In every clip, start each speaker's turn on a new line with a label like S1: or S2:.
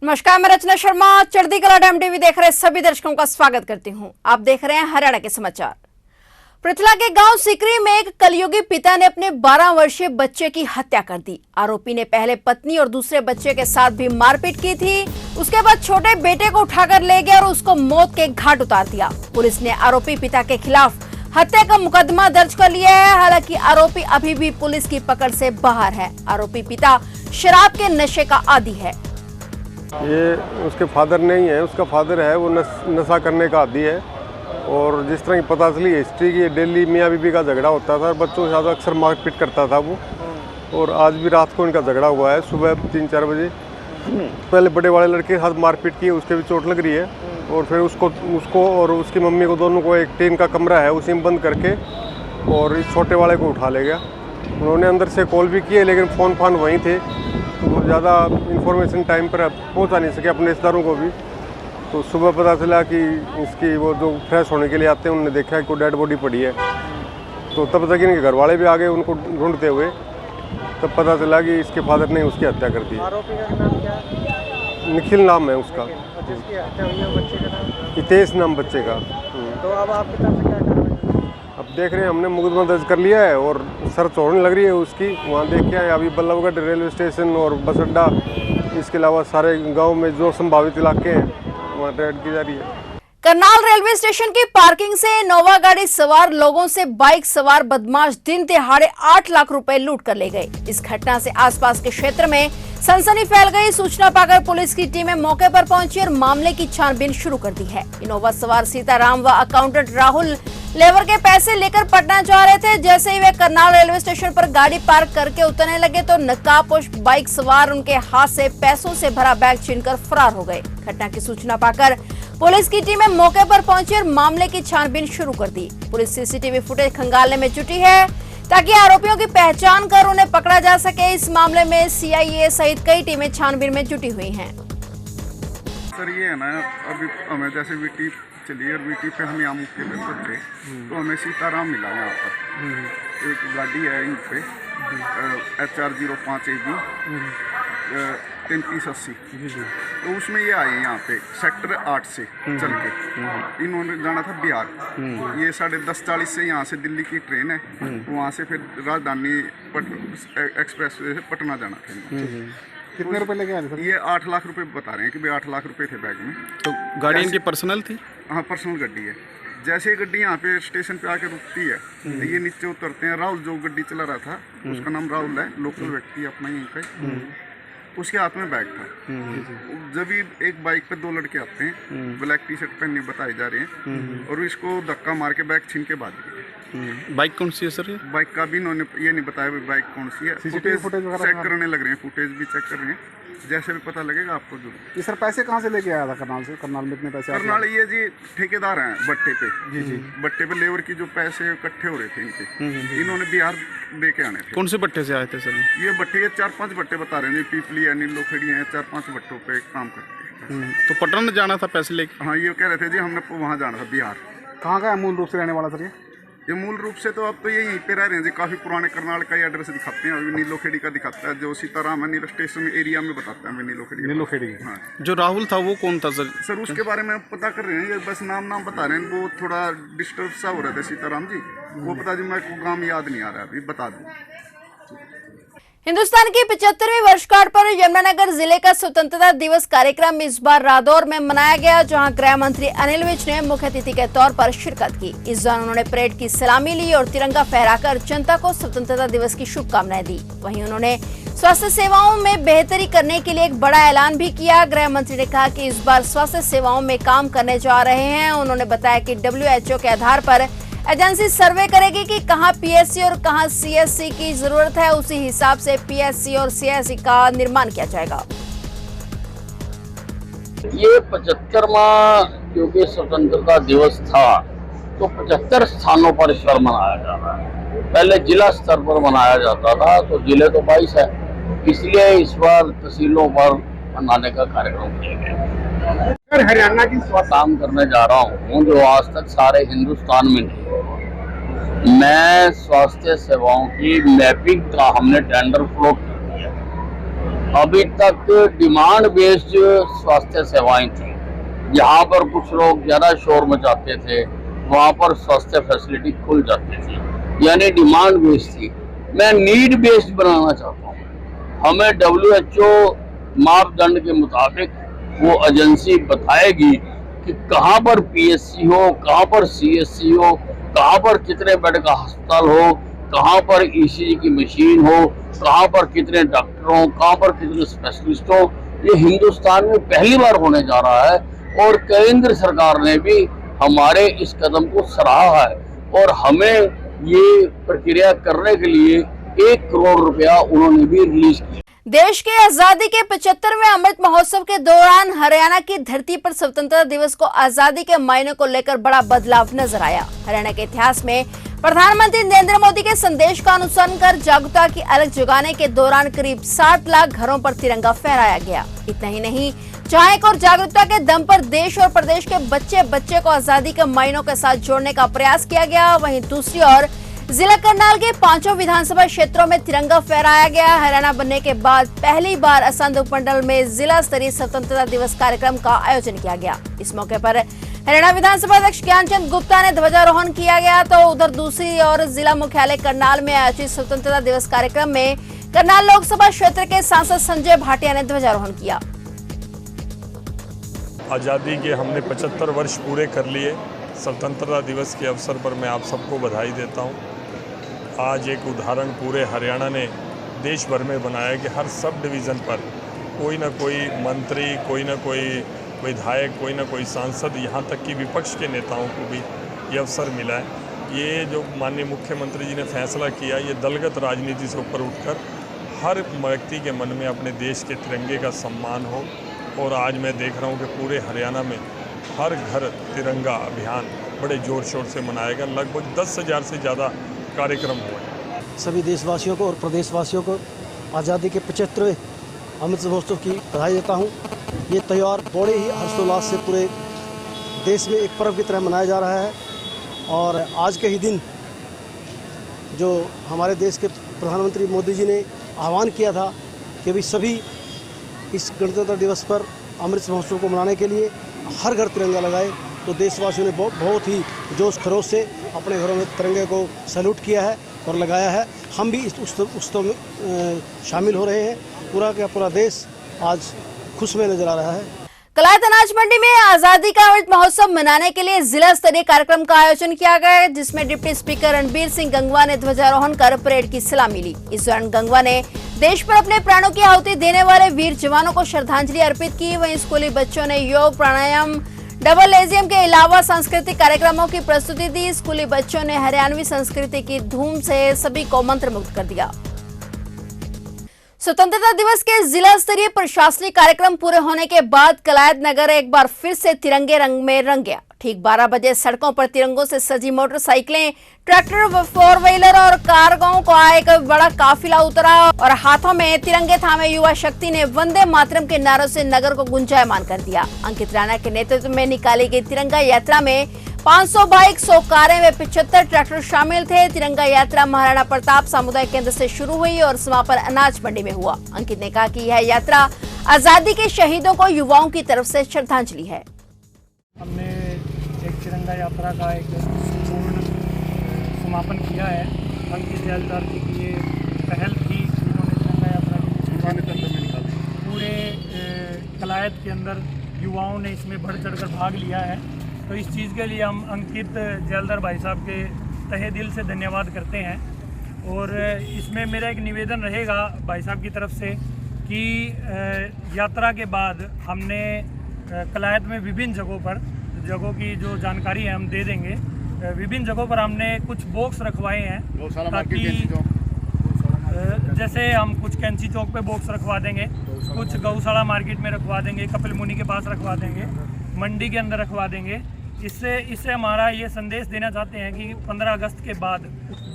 S1: नमस्कार, मैं रचना शर्मा चढ़ती कला टाइम टीवी देख रहे सभी दर्शकों का स्वागत करती हूं। आप देख रहे हैं हरियाणा के समाचार। पृथला के गांव सिकरी में एक कलयुगी पिता ने अपने 12 वर्षीय बच्चे की हत्या कर दी। आरोपी ने पहले पत्नी और दूसरे बच्चे के साथ भी मारपीट की थी। उसके बाद छोटे बेटे को उठाकर ले गया और उसको मौत के घाट उतार दिया। पुलिस ने आरोपी पिता के खिलाफ हत्या का मुकदमा दर्ज कर लिया है। हालांकि आरोपी अभी भी पुलिस की पकड़ से बाहर है। आरोपी पिता शराब के नशे का आदी है।
S2: ये उसके फादर नहीं है, उसका फादर है वो नशा करने का आदी है। और जिस तरह की पता चली हिस्ट्री की, डेली मियाँ बीबी का झगड़ा होता था, बच्चों के साथ अक्सर मारपीट करता था वो। और आज भी रात को इनका झगड़ा हुआ है, सुबह 3-4 बजे। पहले बड़े वाले लड़के के साथ मारपीट की, उसके भी चोट लग रही है। और फिर उसको और उसकी मम्मी को, दोनों को एक टीन का कमरा है उसी में बंद करके और इस छोटे वाले को उठा ले गया। उन्होंने अंदर से कॉल भी किए लेकिन फ़ोन फान वहीं थे, तो वो ज़्यादा इन्फॉर्मेशन टाइम पर पहुंचा नहीं सके अपने रिश्तेदारों को भी। तो सुबह पता चला कि इसकी वो जो फ्रेश होने के लिए आते हैं, उन्होंने देखा कि कोई डेड बॉडी पड़ी है। तो तब तक इनके घर वाले भी आ गए उनको ढूंढते हुए। तब पता चला कि इसके फादर ने उसकी हत्या कर दी।
S3: आरोपी का नाम क्या है?
S2: निखिल नाम है उसका।
S3: जिसकी हत्या हुई है बच्चे का नाम?
S2: हितेश नाम बच्चे का।
S3: तो अब आपकी तरफ से क्या कार्रवाई?
S2: अब देख रहे हैं, हमने मुकदमा दर्ज कर लिया है और सर्च होने लग रही है उसकी। वहाँ देख के आए अभी बल्लभगढ़ रेलवे स्टेशन और बस अड्डा, इसके अलावा सारे गांव में जो संभावित इलाके हैं वहाँ रेड की जा रही है।
S1: करनाल रेलवे स्टेशन की पार्किंग से इनोवा गाड़ी सवार लोगों से बाइक सवार बदमाश दिन दिहाड़े 8 लाख रुपए लूट कर ले गए। इस घटना से आसपास के क्षेत्र में सनसनी फैल गई। सूचना पाकर पुलिस की टीमें मौके पर पहुंची और मामले की छानबीन शुरू कर दी है। इनोवा सवार सीताराम व अकाउंटेंट राहुल लेबर के पैसे लेकर पटना जा रहे थे। जैसे ही वे करनाल रेलवे स्टेशन पर गाड़ी पार्क करके उतरने लगे तो नकाबपोश बाइक सवार उनके हाथ से पैसों से भरा बैग छीनकर फरार हो गए। घटना की सूचना पाकर पुलिस की टीमें मौके पर पहुंची और मामले की छानबीन शुरू कर दी। पुलिस सीसीटीवी फुटेज खंगालने में जुटी है ताकि आरोपियों की पहचान कर उन्हें पकड़ा जा सके। इस मामले में सीआईए सहित कई टीमें छानबीन में जुटी हुई हैं।
S4: सर ये है ना, अभी हमें जैसे वीटी चली और वीटी पे हम यहाँ मुक्ति पर थे तो हमें सीताराम मिला यहाँ पर। एक गाड़ी है इन पे HR05 AB 3380, तो उसमें ये आए यहाँ पे सेक्टर 8 से चल के। इन्होंने जाना था बिहार। ये 10:30 से यहाँ से दिल्ली की ट्रेन है, वहाँ से फिर राजधानी एक्सप्रेस वे से पटना जाना था।
S3: कितने रुपए लेके आए सर?
S4: ये 8 लाख रुपए बता रहे हैं कि भाई 8 लाख रुपए थे बैग में।
S5: तो गाड़ी इनकी पर्सनल थी?
S4: हाँ, पर्सनल गाड़ी है। जैसे ही गाड़ी यहाँ पे स्टेशन पे आके रुकती है, ये नीचे उतरते हैं। राहुल जो गाड़ी चला रहा था, उसका नाम राहुल है, लोकल व्यक्ति अपना यहीं का। उसके हाथ में बैग था। जब भी एक बाइक पे 2 लड़के आते हैं, ब्लैक टी-शर्ट पहने बताए जा रहे हैं, और इसको धक्का मार के बैग छीन के भाग गए।
S5: बाइक कौन सी है सर?
S4: बाइक का भी इन्होंने ये नहीं बताया बाइक कौन सी है। फुटेज चेक करने लग रहे हैं, फुटेज भी चेक कर रहे हैं। जैसे भी पता लगेगा आपको जरूर।
S3: ये सर पैसे कहाँ से लेके आया था करनाल से? करनाल में इतने पैसे?
S4: करनाल ये जी ठेकेदार हैं भट्टे पे। जी भट्टे पे लेबर की जो पैसे इकट्ठे हो रहे थे इनके, इन्होंने बिहार दे के आने थे।
S5: कौन से भट्टे से आए थे सर?
S4: ये भट्टे के 4-5 भट्टे बता रहे हैं। पीपली है, नीलोखेड़ी हैं, 4-5 भट्टों पे काम करते हैं।
S5: तो पटना जाना था पैसे लेके?
S4: हाँ, ये कह रहे थे जी हमने वहाँ जाना था बिहार।
S3: कहाँ का है मूल रूप से रहने वाला सर
S4: ये मूल रूप से तो अब तो ये यहीं पे रह रहे हैं जी। काफ़ी पुराने करनाल का ही एड्रेस दिखाते हैं। अभी नीलोखेड़ी का दिखाता है, जो सीताराम है नीलो स्टेशन एरिया में बताता है। नीलोखेड़ी। हाँ,
S5: जो राहुल था वो कौन था सर?
S4: सर उसके बारे में पता कर रहे हैं। ये बस नाम बता रहे हैं। वो थोड़ा डिस्टर्ब सा हो रहा था सीताराम जी, वो पता जी मेरे को नाम याद नहीं आ रहा है, अभी बता दूँ।
S1: हिंदुस्तान की 75वीं वर्षगांठ पर यमुनानगर जिले का स्वतंत्रता दिवस कार्यक्रम इस बार रादौर में मनाया गया, जहां गृह मंत्री अनिल विज ने मुख्य अतिथि के तौर पर शिरकत की। इस दौरान उन्होंने परेड की सलामी ली और तिरंगा फहराकर जनता को स्वतंत्रता दिवस की शुभकामनाएं दी। वहीं उन्होंने स्वास्थ्य सेवाओं में बेहतरी करने के लिए एक बड़ा ऐलान भी किया। गृह मंत्री ने कहा कि इस बार स्वास्थ्य सेवाओं में काम करने जा रहे हैं। उन्होंने बताया कि WHO के आधार पर एजेंसी सर्वे करेगी कि कहां PSC और कहां CSC की जरूरत है। उसी हिसाब से PSC और CSC का निर्माण किया जाएगा।
S6: ये 75वां क्योंकि स्वतंत्रता दिवस था तो 75 स्थानों पर इस बार मनाया जा रहा है। पहले जिला स्तर पर मनाया जाता था, तो जिले तो 22 है, इसलिए इस बार तहसीलों पर मनाने का कार्यक्रम किया गया।
S3: हरियाणा की
S6: काम करने जा रहा हूँ जो आज तक सारे हिंदुस्तान में नहीं। मैं स्वास्थ्य सेवाओं की मैपिंग का हमने टेंडर फ्लोट कर दिया। अभी तक डिमांड बेस्ड स्वास्थ्य सेवाएं थी। जहाँ पर कुछ लोग ज़्यादा शोर मचाते थे वहाँ पर स्वास्थ्य फैसिलिटी खुल जाती थी, यानी डिमांड बेस्ड थी। मैं नीड बेस्ड बनाना चाहता हूँ। हमें WHO मापदंड के मुताबिक वो एजेंसी बताएगी कि कहाँ पर PSC हो, कहाँ पर CSC हो, कहाँ पर कितने बेड का अस्पताल हो, कहाँ पर ECG की मशीन हो, कहाँ पर कितने डॉक्टर हो, कहाँ पर कितने स्पेशलिस्ट हो। ये हिंदुस्तान में पहली बार होने जा रहा है और केंद्र सरकार ने भी हमारे इस कदम को सराहा है और हमें ये प्रक्रिया करने के लिए 1 करोड़ रुपया उन्होंने भी रिलीज किया।
S1: देश के आजादी के 75वें अमृत महोत्सव के दौरान हरियाणा की धरती पर स्वतंत्रता दिवस को आजादी के मायने को लेकर बड़ा बदलाव नजर आया। हरियाणा के इतिहास में प्रधानमंत्री नरेंद्र मोदी के संदेश का अनुसरण कर जागरूकता की अलख जगाने के दौरान करीब 60 लाख घरों पर तिरंगा फहराया गया। इतना ही नहीं, चाहक और जागरूकता के दम पर देश और प्रदेश के बच्चे बच्चे को आजादी के मायनों के साथ जोड़ने का प्रयास किया गया। वहीं दूसरी ओर जिला करनाल के 5 विधानसभा क्षेत्रों में तिरंगा फहराया गया। हरियाणा बनने के बाद पहली बार असंध उपमंडल में जिला स्तरीय स्वतंत्रता दिवस कार्यक्रम का आयोजन किया गया। इस मौके पर हरियाणा विधानसभा अध्यक्ष ज्ञानचंद गुप्ता ने ध्वजारोहण किया गया, तो उधर दूसरी ओर जिला मुख्यालय करनाल में आयोजित स्वतंत्रता दिवस कार्यक्रम में करनाल लोकसभा क्षेत्र के सांसद संजय भाटिया ने ध्वजारोहण किया।
S7: आज़ादी के हमने 75 वर्ष पूरे कर लिए। स्वतंत्रता दिवस के अवसर पर मैं आप सबको बधाई देता हूं। आज एक उदाहरण पूरे हरियाणा ने देश भर में बनाया कि हर सब डिवीज़न पर कोई ना कोई मंत्री, कोई ना कोई विधायक, कोई ना कोई सांसद, यहाँ तक कि विपक्ष के नेताओं को भी ये अवसर मिला है। ये जो माननीय मुख्यमंत्री जी ने फैसला किया, ये दलगत राजनीति से ऊपर उठकर हर व्यक्ति के मन में अपने देश के तिरंगे का सम्मान हो। और आज मैं देख रहा हूँ कि पूरे हरियाणा में हर घर तिरंगा अभियान बड़े ज़ोर शोर से मनाया गया। लगभग 10,000 से ज़्यादा कार्यक्रम हुए।
S8: सभी देशवासियों को और प्रदेशवासियों को आज़ादी के 75वें अमृत महोत्सव की बधाई देता हूँ। ये त्यौहार बड़े ही हर्षोल्लास से पूरे देश में एक पर्व की तरह मनाया जा रहा है। और आज के ही दिन जो हमारे देश के प्रधानमंत्री मोदी जी ने आह्वान किया था कि भी सभी इस गणतंत्र दिवस पर अमृत महोत्सव को मनाने के लिए हर घर तिरंगा लगाए, तो देशवासियों ने बहुत ही जोश खरोश से अपने घरों में तिरंगे को सैल्यूट किया है और लगाया है। हम भी इस उत्सव में शामिल हो रहे हैं। पूरा का पूरा देश आज खुश में नजर आ रहा है।
S1: कलायत अनाज मंडी में आजादी का अमृत महोत्सव मनाने के लिए जिला स्तरीय कार्यक्रम का आयोजन किया गया, जिसमें डिप्टी स्पीकर रणबीर सिंह गंगवा ने ध्वजारोहण कर परेड की सलामी ली। इस दौरान गंगवा ने देश पर अपने प्राणों की आहुति देने वाले वीर जवानों को श्रद्धांजलि अर्पित की। वहीं स्कूली बच्चों ने योग, प्राणायाम, डबल लेजियम के अलावा सांस्कृतिक कार्यक्रमों की प्रस्तुति दी। स्कूली बच्चों ने हरियाणवी संस्कृति की धूम से सभी को मंत्रमुग्ध कर दिया। स्वतंत्रता दिवस के जिला स्तरीय प्रशासनिक कार्यक्रम पूरे होने के बाद कलायत नगर एक बार फिर से तिरंगे रंग में रंग गया। ठीक 12 बजे सड़कों पर तिरंगों से सजी मोटरसाइकिलें, ट्रैक्टर, 4 व्हीलर और कारगों का एक बड़ा काफिला उतरा और हाथों में तिरंगे थामे युवा शक्ति ने वंदे मातरम के नारों से नगर को गुंजायमान कर दिया। अंकित राणा के नेतृत्व में निकाली गई तिरंगा यात्रा में 500 बाइक, 100 कारें व 75 ट्रैक्टर शामिल थे। तिरंगा यात्रा महाराणा प्रताप सामुदायिक केंद्र से शुरू हुई और समापन अनाज मंडी में हुआ। अंकित ने कहा कि यह यात्रा आजादी के शहीदों को युवाओं की तरफ से श्रद्धांजलि है।
S9: हमने एक तिरंगा यात्रा का एक पूर्ण समापन किया है। अंकित जैलदार जी की ये पहल थी, उन्होंने तिरंगा यात्रा की पूरे कलायत के अंदर युवाओं ने इसमें बढ़ चढ़कर भाग लिया है। तो इस चीज़ के लिए हम अंकित जैलदार भाई साहब के तहे दिल से धन्यवाद करते हैं। और इसमें मेरा एक निवेदन रहेगा भाई साहब की तरफ से कि यात्रा के बाद हमने कलायत में विभिन्न जगहों की जो जानकारी है हम दे देंगे। विभिन्न जगहों पर हमने कुछ बॉक्स रखवाए हैं ताकि जैसे हम कुछ कैंची चौक पे बॉक्स रखवा देंगे, कुछ गौशाला मार्केट में रखवा देंगे, कपिल मुनि के पास रखवा देंगे, मंडी के अंदर रखवा देंगे। इससे हमारा ये संदेश देना चाहते हैं कि 15 अगस्त के बाद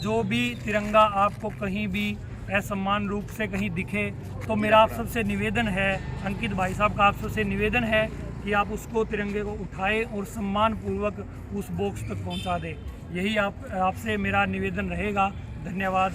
S9: जो भी तिरंगा आपको कहीं भी असम्मान रूप से कहीं दिखे तो मेरा आप सबसे निवेदन है, अंकित भाई साहब का आप सबसे निवेदन है कि आप उसको तिरंगे को उठाएं और सम्मान पूर्वक उस बॉक्स तक पहुंचा दें। यही आपसे मेरा निवेदन रहेगा। धन्यवाद।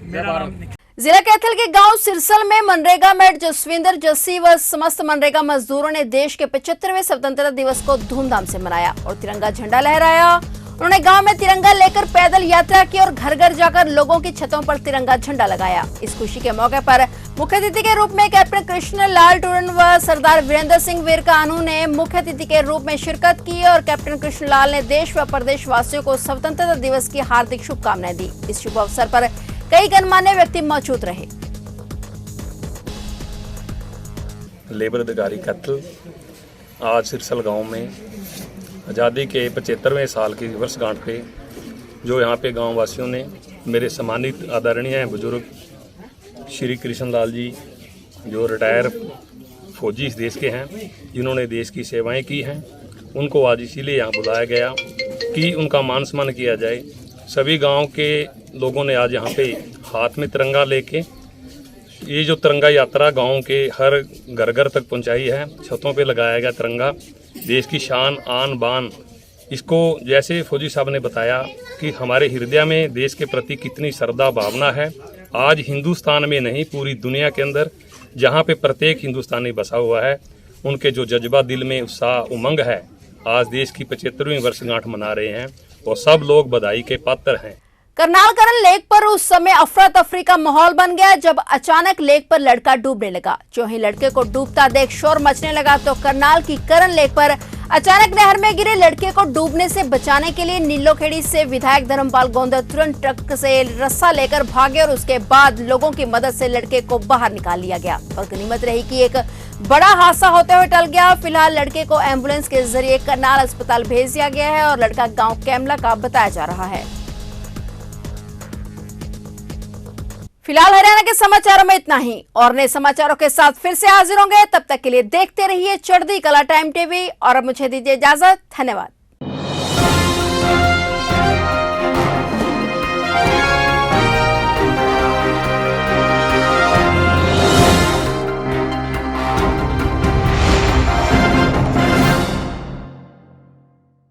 S9: मेरा नाम
S1: जिला कैथल के गांव सिरसल में मनरेगा मेट जसविंदर जस्सी व समस्त मनरेगा मजदूरों ने देश के 75वें स्वतंत्रता दिवस को धूमधाम से मनाया और तिरंगा झंडा लहराया। उन्होंने गांव में तिरंगा लेकर पैदल यात्रा की और घर घर जाकर लोगों की छतों पर तिरंगा झंडा लगाया। इस खुशी के मौके पर मुख्य अतिथि के रूप में कैप्टन कृष्ण लाल टूरन व सरदार वीरेंद्र सिंह वीर कानू ने मुख्य अतिथि के रूप में शिरकत की और कैप्टन कृष्ण लाल ने देश व प्रदेश वासियों को स्वतंत्रता दिवस की हार्दिक शुभकामनाएं दी। इस शुभ अवसर पर कई गणमान्य व्यक्ति मौजूद रहे।
S10: लेबर अधिकारी कैथल आज सिरसल गांव में आज़ादी के 75वें साल की वर्षगांठ पे जो यहाँ पे गांव वासियों ने मेरे सम्मानित आदरणीय बुजुर्ग श्री कृष्ण लाल जी जो रिटायर फौजी इस देश के हैं, जिन्होंने देश की सेवाएं की हैं, उनको आज इसीलिए यहाँ बुलाया गया कि उनका मान सम्मान किया जाए। सभी गांव के लोगों ने आज यहाँ पे हाथ में तिरंगा लेके ये जो तिरंगा यात्रा गांव के हर घर घर तक पहुंचाई है। छतों पे लगाया गया तिरंगा, देश की शान आन बान। इसको जैसे फौजी साहब ने बताया कि हमारे हृदय में देश के प्रति कितनी श्रद्धा भावना है। आज हिंदुस्तान में नहीं पूरी दुनिया के अंदर जहाँ पे प्रत्येक हिंदुस्तानी बसा हुआ है, उनके जो जज्बा दिल में उत्साह उमंग है, आज देश की 75वीं वर्षगांठ मना रहे हैं और सब लोग बधाई के पात्र हैं।
S1: करनाल करन लेक पर उस समय अफरा तफरी का माहौल बन गया जब अचानक लेक पर लड़का डूबने लगा। जो ही लड़के को डूबता देख शोर मचने लगा तो करनाल की करन लेक पर अचानक नहर में गिरे लड़के को डूबने से बचाने के लिए नीलोखेड़ी से विधायक धर्मपाल गोंदर तुरंत ट्रक से रस्सा लेकर भागे और उसके बाद लोगों की मदद से लड़के को बाहर निकाल लिया गया और गनीमत रही कि एक बड़ा हादसा होते हुए टल गया। फिलहाल लड़के को एम्बुलेंस के जरिए करनाल अस्पताल भेज दिया गया है और लड़का गाँव कैमला का बताया जा रहा है। फिलहाल हरियाणा के समाचारों में इतना ही और नए समाचारों के साथ फिर से हाजिर होंगे। तब तक के लिए देखते रहिए चढ़ती कला टाइम टीवी और अब मुझे दीजिए इजाजत। धन्यवाद।